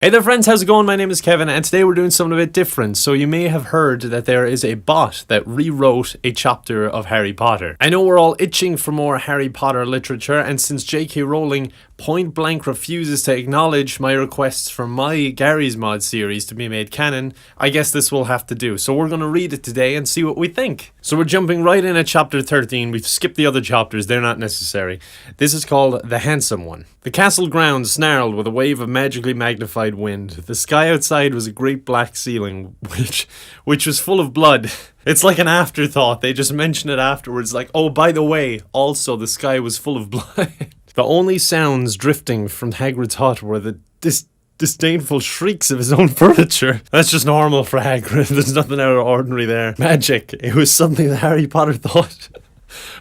Hey there friends, how's it going? My name is Kevin and today we're doing something a bit different. So you may have heard that there is a bot that rewrote a chapter of Harry Potter. I know we're all itching for more Harry Potter literature, and since J.K. Rowling point blank refuses to acknowledge my requests for my Gary's Mod series to be made canon, I guess this will have to do. So we're going to read it today and see what we think. So we're jumping right in at chapter 13. We've skipped the other chapters, they're not necessary. This is called The Handsome One. The castle grounds snarled with a wave of magically magnified wind. The sky outside was a great black ceiling, which was full of blood. It's like an afterthought. They just mention it afterwards, like, oh, by the way, also the sky was full of blood. The only sounds drifting from Hagrid's hut were the disdainful shrieks of his own furniture. That's just normal for Hagrid. There's nothing out of ordinary there. Magic. It was something that Harry Potter thought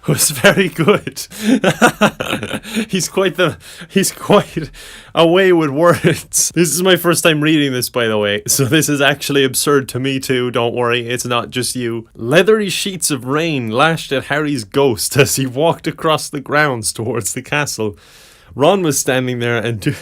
was very good. He's quite a way with words. This is my first time reading this, by the way, so this is actually absurd to me too. Don't worry, it's not just you. Leathery sheets of rain lashed at Harry's ghost as he walked across the grounds towards the castle. Ron was standing there and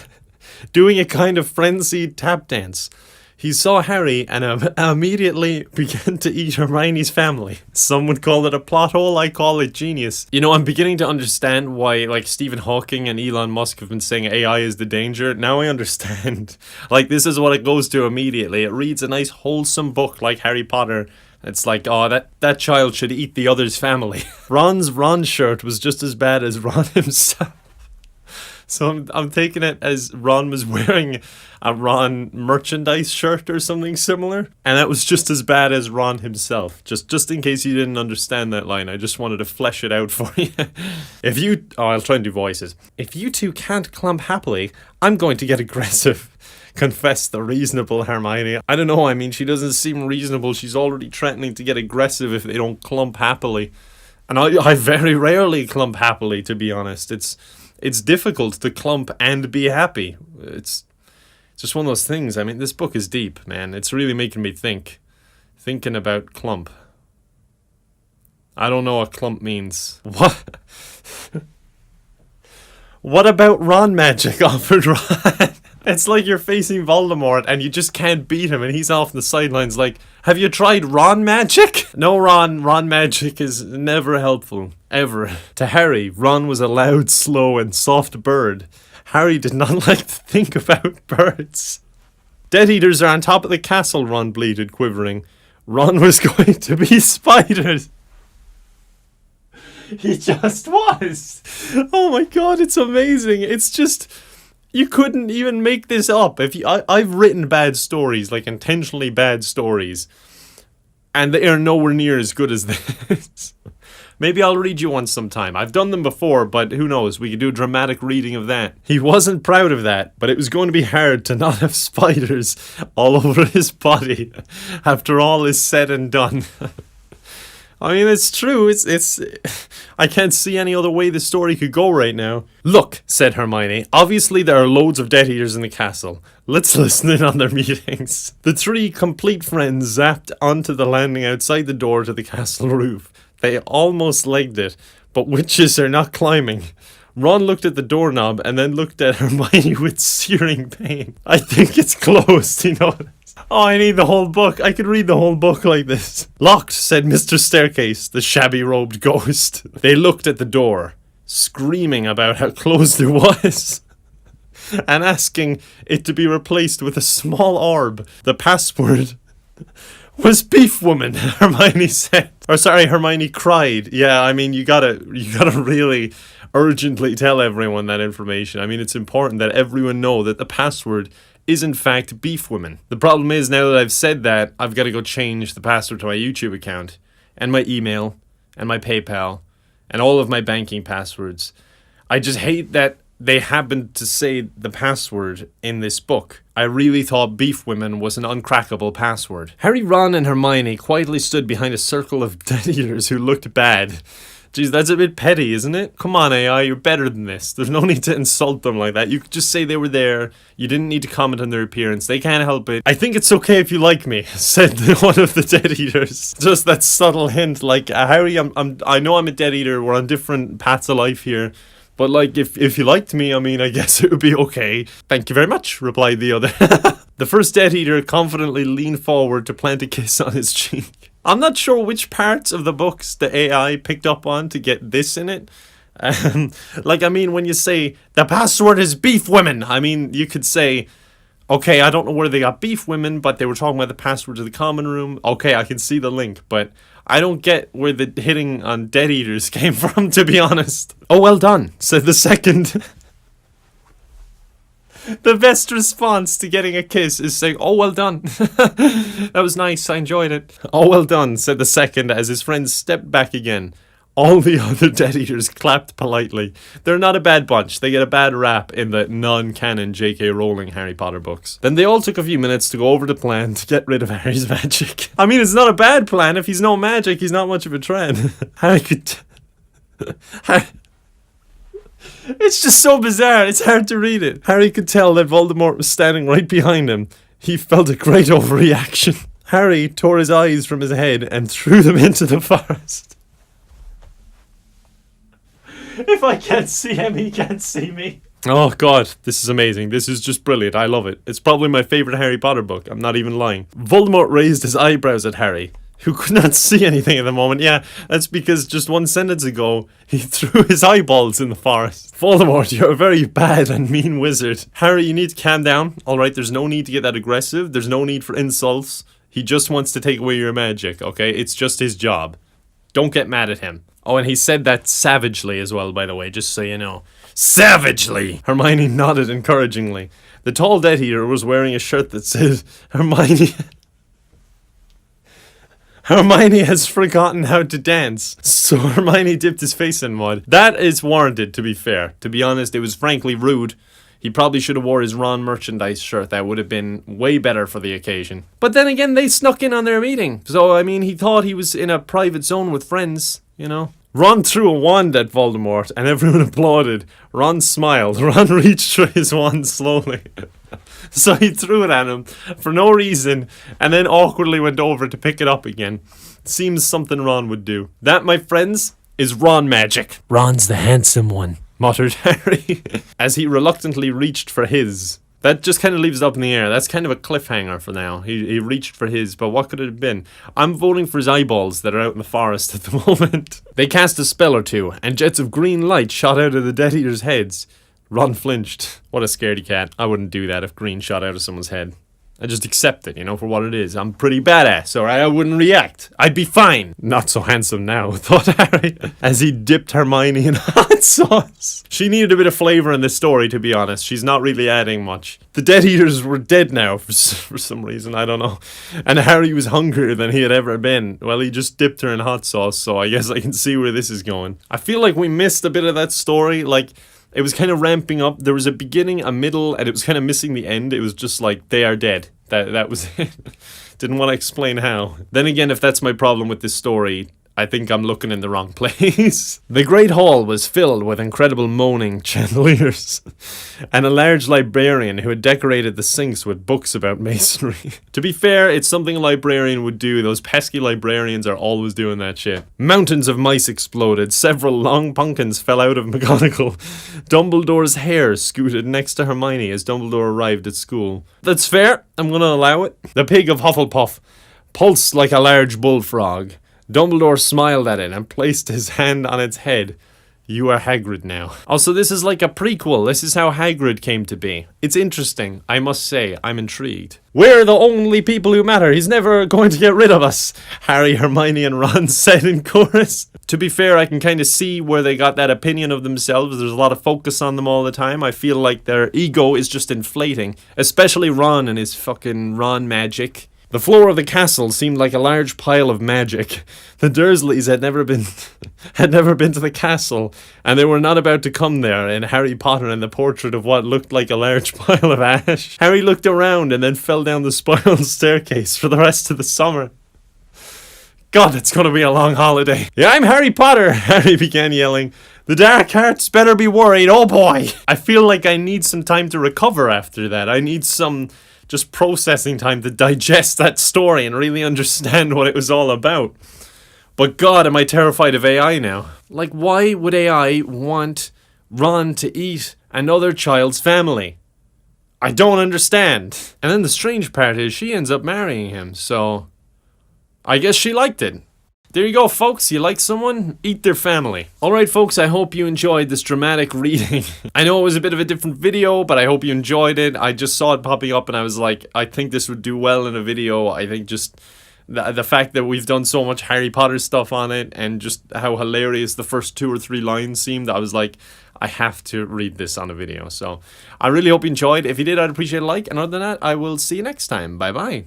doing a kind of frenzied tap dance. He saw Harry and immediately began to eat Hermione's family. Some would call it a plot hole, I call it genius. You know, I'm beginning to understand why, like, Stephen Hawking and Elon Musk have been saying AI is the danger. Now I understand. Like, this is what it goes to immediately. It reads a nice wholesome book like Harry Potter. It's like, oh, that child should eat the other's family. Ron's Ron shirt was just as bad as Ron himself. So I'm taking it as Ron was wearing a Ron merchandise shirt or something similar. And that was just as bad as Ron himself. Just in case you didn't understand that line, I just wanted to flesh it out for you. I'll try and do voices. If you two can't clump happily, I'm going to get aggressive. Confessed the reasonable Hermione. I don't know, I mean, she doesn't seem reasonable. She's already threatening to get aggressive if they don't clump happily. And I very rarely clump happily, to be honest. It's difficult to clump and be happy. It's just one of those things. I mean, this book is deep, man. It's really making me think. Thinking about clump. I don't know what clump means. What? What about Ron magic, offered Ron? It's like you're facing Voldemort and you just can't beat him and he's off the sidelines like, have you tried Ron magic? No, Ron magic is never helpful. Ever. To Harry, Ron was a loud, slow and soft bird. Harry did not like to think about birds. Death Eaters are on top of the castle, Ron bleated, quivering. Ron was going to be spiders. He just was. Oh my god, it's amazing. It's just... You couldn't even make this up. I've written bad stories, like intentionally bad stories, and they are nowhere near as good as this. Maybe I'll read you one sometime. I've done them before, but who knows? We could do a dramatic reading of that. He wasn't proud of that, but it was going to be hard to not have spiders all over his body after all is said and done. I mean, it's true. It's. I can't see any other way the story could go right now. Look, said Hermione, obviously there are loads of Death Eaters in the castle. Let's listen in on their meetings. The three complete friends zapped onto the landing outside the door to the castle roof. They almost legged it, but witches are not climbing. Ron looked at the doorknob and then looked at Hermione with searing pain. I think it's closed, he noticed. Oh, I need the whole book. I could read the whole book like this. Locked, said Mr. Staircase, the shabby-robed ghost. They looked at the door, screaming about how closed it was, and asking it to be replaced with a small orb. The password was Beef Woman, Hermione said. Or sorry, Hermione cried. Yeah, I mean, you gotta really urgently tell everyone that information. I mean, it's important that everyone know that the password is in fact Beef Woman. The problem is, now that I've said that, I've got to go change the password to my YouTube account, and my email, and my PayPal, and all of my banking passwords. I just hate that they happened to say the password in this book. I really thought Beef Women was an uncrackable password. Harry, Ron, and Hermione quietly stood behind a circle of Death Eaters who looked bad. Jeez, that's a bit petty, isn't it? Come on, AI, you're better than this. There's no need to insult them like that. You could just say they were there. You didn't need to comment on their appearance. They can't help it. I think it's okay if you like me, said one of the Death Eaters. Just that subtle hint, like, Harry, I know I'm a Death Eater. We're on different paths of life here. But, like, if you liked me, I mean, I guess it would be okay. Thank you very much, replied the other. The first Death Eater confidently leaned forward to plant a kiss on his cheek. I'm not sure which parts of the books the AI picked up on to get this in it. When you say, the password is beef women, you could say, okay, I don't know where they got beef women, but they were talking about the password to the common room. Okay, I can see the link, but I don't get where the hitting on Death Eaters came from, to be honest. Oh, well done, said the second. The best response to getting a kiss is saying, oh, well done. That was nice, I enjoyed it. Oh, well done, said the second as his friend stepped back again. All the other Death Eaters clapped politely. They're not a bad bunch. They get a bad rap in the non-canon J.K. Rowling Harry Potter books. Then they all took a few minutes to go over the plan to get rid of Harry's magic. It's not a bad plan. If he's no magic, he's not much of a threat. Harry could... It's just so bizarre. It's hard to read it. Harry could tell that Voldemort was standing right behind him. He felt a great overreaction. Harry tore his eyes from his head and threw them into the forest. If I can't see him, he can't see me. Oh god, this is amazing. This is just brilliant. I love it. It's probably my favourite Harry Potter book. I'm not even lying. Voldemort raised his eyebrows at Harry, who could not see anything at the moment. Yeah, that's because just one sentence ago, he threw his eyeballs in the forest. Voldemort, you're a very bad and mean wizard. Harry, you need to calm down. Alright, there's no need to get that aggressive. There's no need for insults. He just wants to take away your magic, okay? It's just his job. Don't get mad at him. Oh, and he said that savagely as well, by the way, just so you know. Savagely! Hermione nodded encouragingly. The tall Death Eater was wearing a shirt that said, Hermione has forgotten how to dance. So Hermione dipped his face in mud. That is warranted, to be fair. To be honest, it was frankly rude. He probably should have wore his Ron merchandise shirt. That would have been way better for the occasion. But then again, they snuck in on their meeting. So, he thought he was in a private zone with friends, you know. Ron threw a wand at Voldemort and everyone applauded. Ron smiled. Ron reached for his wand slowly. So he threw it at him for no reason and then awkwardly went over to pick it up again. Seems something Ron would do. That, my friends, is Ron magic. Ron's the handsome one, muttered Harry, as he reluctantly reached for his. That just kind of leaves it up in the air. That's kind of a cliffhanger for now. He reached for his, but what could it have been? I'm voting for his eyeballs that are out in the forest at the moment. They cast a spell or two, and jets of green light shot out of the Death Eaters' heads. Ron flinched. What a scaredy cat. I wouldn't do that if green shot out of someone's head. I just accept it, for what it is. I'm pretty badass, alright? I wouldn't react. I'd be fine. Not so handsome now, thought Harry, as he dipped Hermione in hot sauce. She needed a bit of flavour in this story, to be honest. She's not really adding much. The Death Eaters were dead now, for some reason, I don't know. And Harry was hungrier than he had ever been. Well, he just dipped her in hot sauce, so I guess I can see where this is going. I feel like we missed a bit of that story, it was kind of ramping up. There was a beginning, a middle, and it was kind of missing the end. It was just like, they are dead. That was it. Didn't want to explain how. Then again, if that's my problem with this story, I think I'm looking in the wrong place. The Great Hall was filled with incredible moaning chandeliers and a large librarian who had decorated the sinks with books about masonry. To be fair, it's something a librarian would do. Those pesky librarians are always doing that shit. Mountains of mice exploded. Several long pumpkins fell out of McGonagall. Dumbledore's hair scooted next to Hermione as Dumbledore arrived at school. That's fair. I'm gonna allow it. The pig of Hufflepuff pulsed like a large bullfrog. Dumbledore smiled at it and placed his hand on its head. You are Hagrid now. Also, this is like a prequel. This is how Hagrid came to be. It's interesting, I must say. I'm intrigued. We're the only people who matter. He's never going to get rid of us, Harry, Hermione, and Ron said in chorus. To be fair, I can kind of see where they got that opinion of themselves. There's a lot of focus on them all the time. I feel like their ego is just inflating. Especially Ron and his fucking Ron magic. The floor of the castle seemed like a large pile of magic. The Dursleys had never been to the castle, and they were not about to come there in Harry Potter and the portrait of what looked like a large pile of ash. Harry looked around and then fell down the spiral staircase for the rest of the summer. God, it's gonna be a long holiday. Yeah, I'm Harry Potter, Harry began yelling. The dark arts better be worried, oh boy. I feel like I need some time to recover after that. I need some just processing time to digest that story and really understand what it was all about. But God, am I terrified of AI now. Like, why would AI want Ron to eat another child's family? I don't understand. And then the strange part is she ends up marrying him, so I guess she liked it. There you go, folks. You like someone? Eat their family. Alright, folks, I hope you enjoyed this dramatic reading. I know it was a bit of a different video, but I hope you enjoyed it. I just saw it popping up and I was like, I think this would do well in a video. I think just the fact that we've done so much Harry Potter stuff on it and just how hilarious the first 2 or 3 lines seemed, I was like, I have to read this on a video. So I really hope you enjoyed. If you did, I'd appreciate a like. And other than that, I will see you next time. Bye bye.